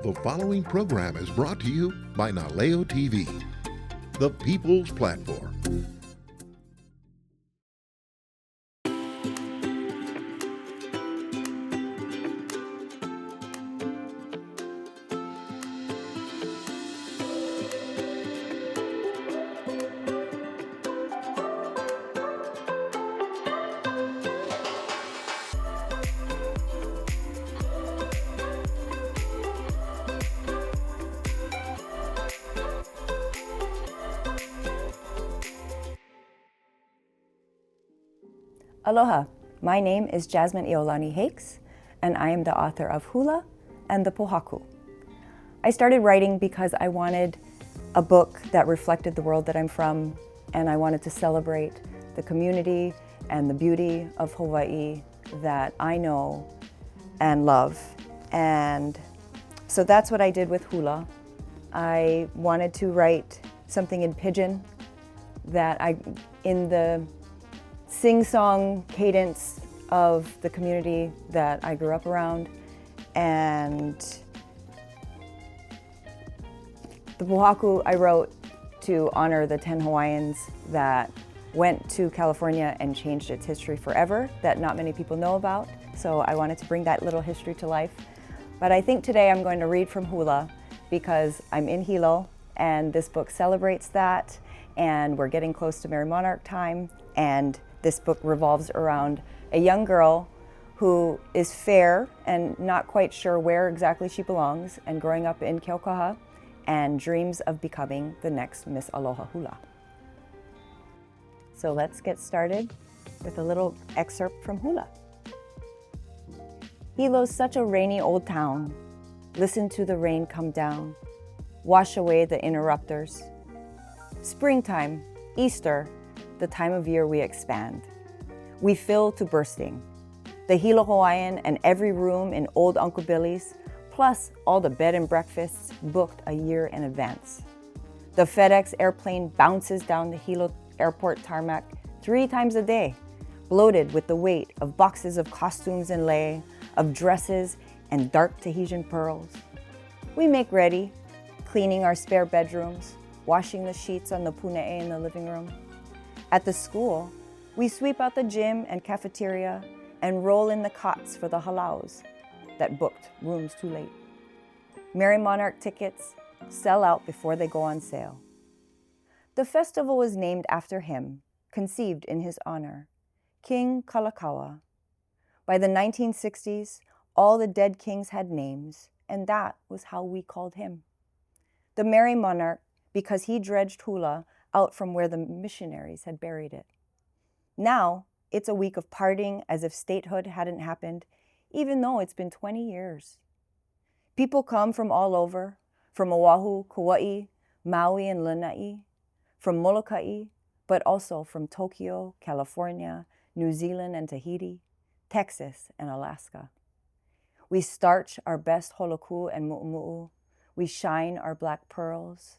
The following program is brought to you by Naleo TV, the People's Platform. Aloha, my name is Jasmin Iolani Hakes, and I am the author of HULA and the Pohaku. I started writing because I wanted a book that reflected the world that I'm from, and I wanted to celebrate the community and the beauty of Hawaii that I know and love. And so that's what I did with HULA. I wanted to write something in Pidgin that in the sing-song cadence of the community that I grew up around. And the Pohaku I wrote to honor the 10 Hawaiians that went to California and changed its history forever, that not many people know about. So I wanted to bring that little history to life. But I think today I'm going to read from HULA because I'm in Hilo and this book celebrates that, and we're getting close to Merry Monarch time, and this book revolves around a young girl who is fair and not quite sure where exactly she belongs, and growing up in Keaukaha and dreams of becoming the next Miss Aloha Hula. So let's get started with a little excerpt from HULA. Hilo's such a rainy old town. Listen to the rain come down, wash away the interrupters. Springtime, Easter, the time of year we expand. We fill to bursting. The Hilo Hawaiian and every room in old Uncle Billy's, plus all the bed and breakfasts booked a year in advance. The FedEx airplane bounces down the Hilo airport tarmac 3 times a day, bloated with the weight of boxes of costumes and lei, of dresses and dark Tahitian pearls. We make ready, cleaning our spare bedrooms, washing the sheets on the pune'e in the living room. At the school, we sweep out the gym and cafeteria and roll in the cots for the halaus that booked rooms too late. Merry Monarch tickets sell out before they go on sale. The festival was named after him, conceived in his honor, King Kalakaua. By the 1960s, all the dead kings had names, and that was how we called him. The Merry Monarch, because he dredged hula out from where the missionaries had buried it. Now, it's a week of partying as if statehood hadn't happened, even though it's been 20 years. People come from all over, from Oahu, Kauai, Maui, and Lanai, from Molokai, but also from Tokyo, California, New Zealand, and Tahiti, Texas, and Alaska. We starch our best holoku and mu'umu'u. We shine our black pearls.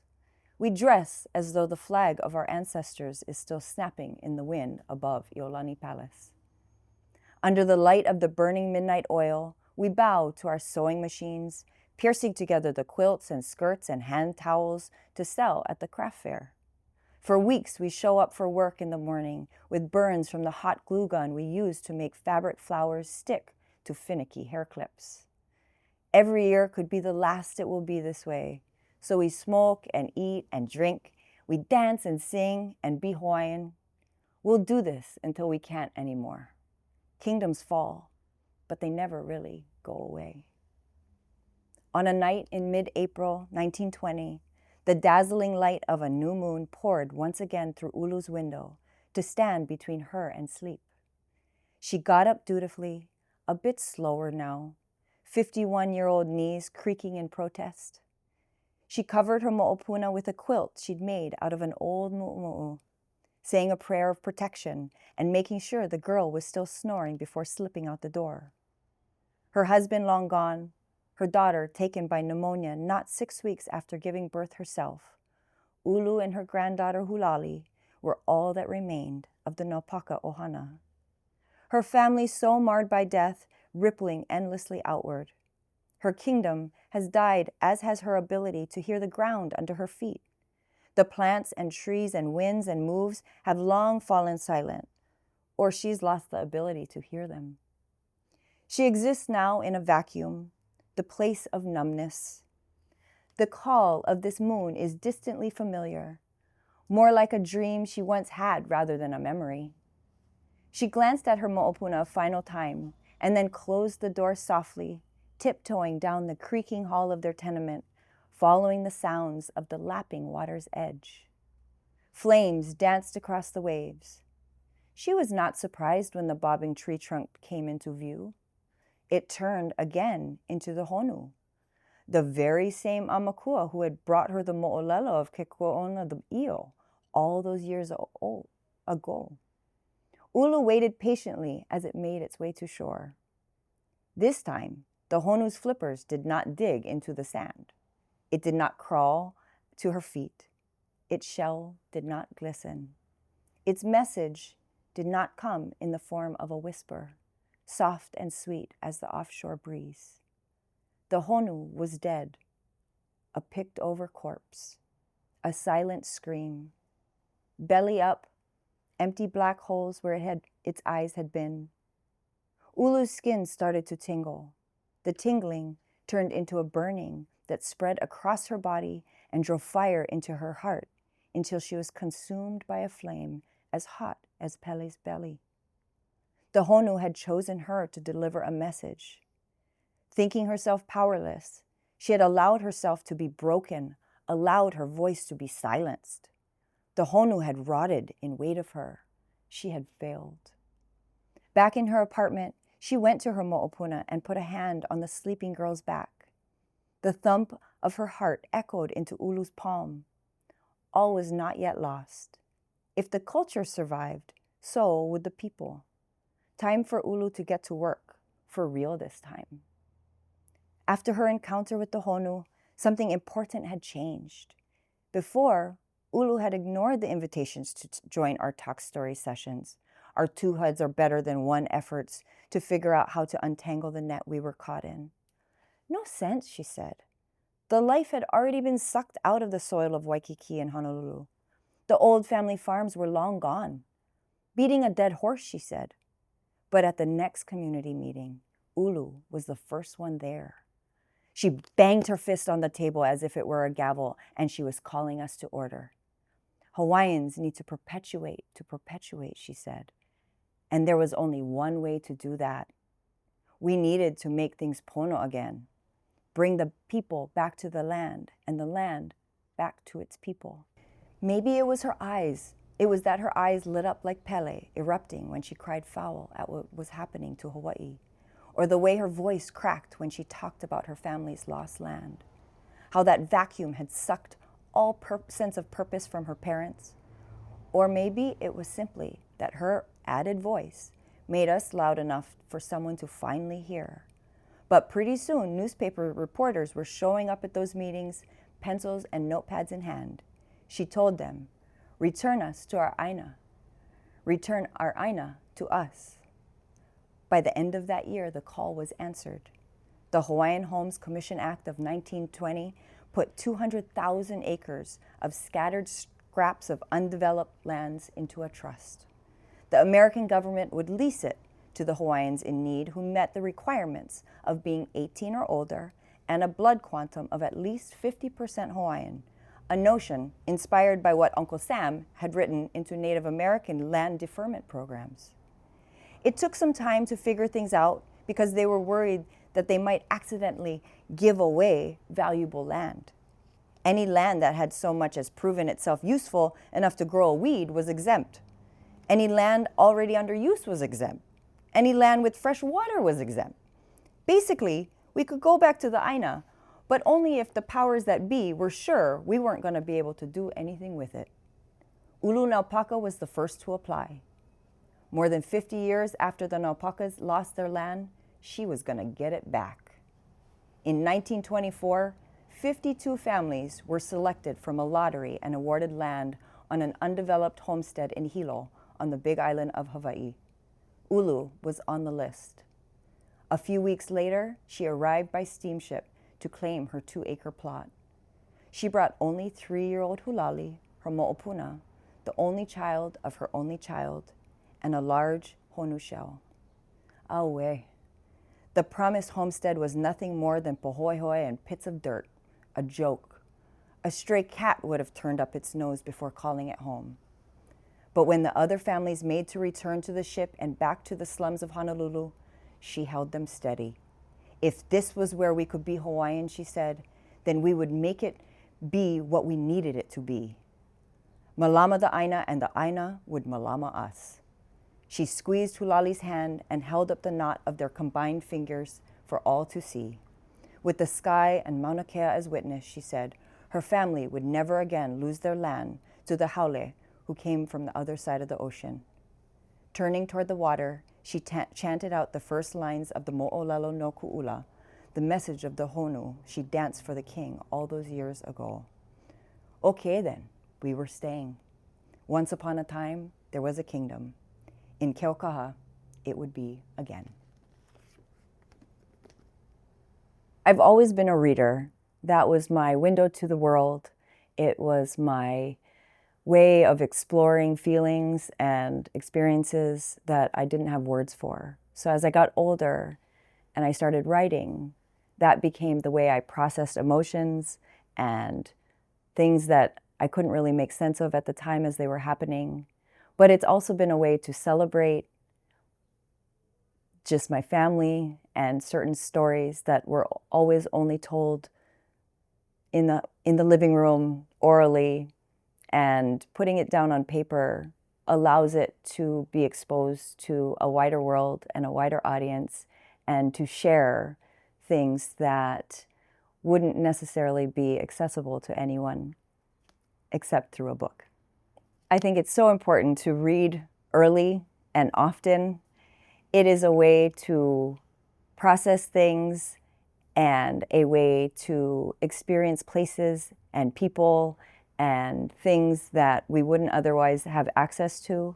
We dress as though the flag of our ancestors is still snapping in the wind above Iolani Palace. Under the light of the burning midnight oil, we bow to our sewing machines, piercing together the quilts and skirts and hand towels to sell at the craft fair. For weeks, we show up for work in the morning with burns from the hot glue gun we use to make fabric flowers stick to finicky hair clips. Every year could be the last it will be this way. So we smoke and eat and drink. We dance and sing and be Hawaiian. We'll do this until we can't anymore. Kingdoms fall, but they never really go away. On a night in mid-April 1920, the dazzling light of a new moon poured once again through Ulu's window to stand between her and sleep. She got up dutifully, a bit slower now, 51-year-old knees creaking in protest. She covered her mo'opuna with a quilt she'd made out of an old mu'umu'u, saying a prayer of protection and making sure the girl was still snoring before slipping out the door. Her husband long gone, her daughter taken by pneumonia not 6 weeks after giving birth herself, Ulu and her granddaughter Hulali were all that remained of the Naupaka Ohana. Her family so marred by death, rippling endlessly outward. Her kingdom has died, as has her ability to hear the ground under her feet. The plants and trees and winds and moves have long fallen silent, or she's lost the ability to hear them. She exists now in a vacuum, the place of numbness. The call of this moon is distantly familiar, more like a dream she once had rather than a memory. She glanced at her mo'opuna a final time and then closed the door softly, tiptoeing down the creaking hall of their tenement, following the sounds of the lapping water's edge. Flames danced across the waves. She was not surprised when the bobbing tree trunk came into view. It turned again into the honu, the very same Amakua who had brought her the mo'olelo of Kekuaona the Io all those years ago. Ulu waited patiently as it made its way to shore. This time, the honu's flippers did not dig into the sand. It did not crawl to her feet. Its shell did not glisten. Its message did not come in the form of a whisper, soft and sweet as the offshore breeze. The honu was dead, a picked-over corpse, a silent scream. Belly up, empty black holes where its eyes had been. Ulu's skin started to tingle. The tingling turned into a burning that spread across her body and drove fire into her heart until she was consumed by a flame as hot as Pele's belly. The honu had chosen her to deliver a message. Thinking herself powerless, she had allowed herself to be broken, allowed her voice to be silenced. The honu had rotted in weight of her. She had failed. Back in her apartment, she went to her mo'opuna and put a hand on the sleeping girl's back. The thump of her heart echoed into Ulu's palm. All was not yet lost. If the culture survived, so would the people. Time for Ulu to get to work, for real this time. After her encounter with the honu, something important had changed. Before, Ulu had ignored the invitations to join our talk story sessions, our two heads are better than one efforts to figure out how to untangle the net we were caught in. No sense, she said. The life had already been sucked out of the soil of Waikiki and Honolulu. The old family farms were long gone. Beating a dead horse, she said. But at the next community meeting, Ulu was the first one there. She banged her fist on the table as if it were a gavel, and she was calling us to order. Hawaiians need to perpetuate, she said. And there was only one way to do that. We needed to make things pono again, bring the people back to the land and the land back to its people. Maybe it was her eyes. It was that her eyes lit up like Pele, erupting when she cried foul at what was happening to Hawaii, or the way her voice cracked when she talked about her family's lost land, how that vacuum had sucked all sense of purpose from her parents. Or maybe it was simply that her added voice made us loud enough for someone to finally hear. But pretty soon, newspaper reporters were showing up at those meetings, pencils and notepads in hand. She told them, "Return us to our Aina. Return our Aina to us." By the end of that year, the call was answered. The Hawaiian Homes Commission Act of 1920 put 200,000 acres of scattered scraps of undeveloped lands into a trust. The American government would lease it to the Hawaiians in need who met the requirements of being 18 or older and a blood quantum of at least 50% Hawaiian, a notion inspired by what Uncle Sam had written into Native American land deferment programs. It took some time to figure things out because they were worried that they might accidentally give away valuable land. Any land that had so much as proven itself useful enough to grow a weed was exempt. Any land already under use was exempt. Any land with fresh water was exempt. Basically, we could go back to the Aina, but only if the powers that be were sure we weren't going to be able to do anything with it. Ulu Naupaka was the first to apply. More than 50 years after the Naupakas lost their land, she was going to get it back. In 1924, 52 families were selected from a lottery and awarded land on an undeveloped homestead in Hilo on the Big Island of Hawaii. Ulu was on the list. A few weeks later, she arrived by steamship to claim her 2-acre plot. She brought only 3-year-old Hulali, her mo'opuna, the only child of her only child, and a large honu shell. Awe. The promised homestead was nothing more than pohoihoi and pits of dirt, a joke. A stray cat would have turned up its nose before calling it home. But when the other families made to return to the ship and back to the slums of Honolulu, she held them steady. If this was where we could be Hawaiian, she said, then we would make it be what we needed it to be. Malama the Aina and the Aina would malama us. She squeezed Hulali's hand and held up the knot of their combined fingers for all to see. With the sky and Mauna Kea as witness, she said, her family would never again lose their land to the haole who came from the other side of the ocean. Turning toward the water, she chanted out the first lines of the Mo'olelo no Ku'ula, the message of the honu she danced for the king all those years ago. Okay then, we were staying. Once upon a time, there was a kingdom. In Keaukaha, it would be again. I've always been a reader. That was my window to the world. It was my way of exploring feelings and experiences that I didn't have words for. So as I got older and I started writing, that became the way I processed emotions and things that I couldn't really make sense of at the time as they were happening. But it's also been a way to celebrate just my family and certain stories that were always only told in the living room orally, and putting it down on paper allows it to be exposed to a wider world and a wider audience, and to share things that wouldn't necessarily be accessible to anyone except through a book. I think it's so important to read early and often. It is a way to process things and a way to experience places and people and things that we wouldn't otherwise have access to.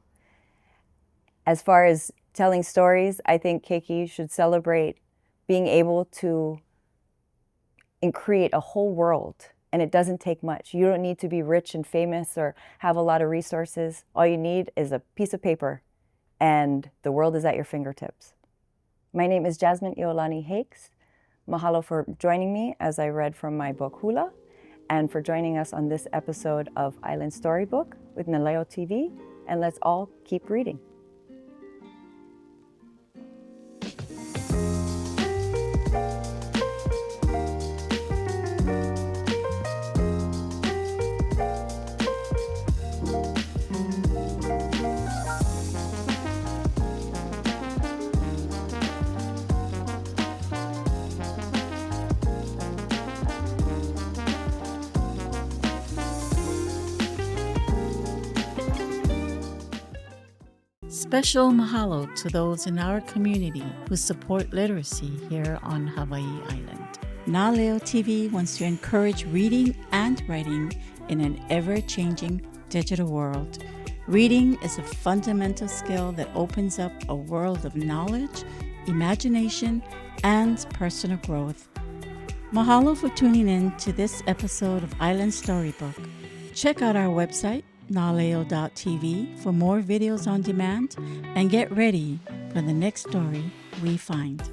As far as telling stories, I think Keiki should celebrate being able to create a whole world. And it doesn't take much. You don't need to be rich and famous or have a lot of resources. All you need is a piece of paper and the world is at your fingertips. My name is Jasmin Iolani Hakes. Mahalo for joining me as I read from my book HULA, and for joining us on this episode of Island Storybook with Naleo TV. And let's all keep reading. Special mahalo to those in our community who support literacy here on Hawaii Island. Naleo TV wants to encourage reading and writing in an ever-changing digital world. Reading is a fundamental skill that opens up a world of knowledge, imagination, and personal growth. Mahalo for tuning in to this episode of Island Storybook. Check out our website, naleo.tv, for more videos on demand, and get ready for the next story we find.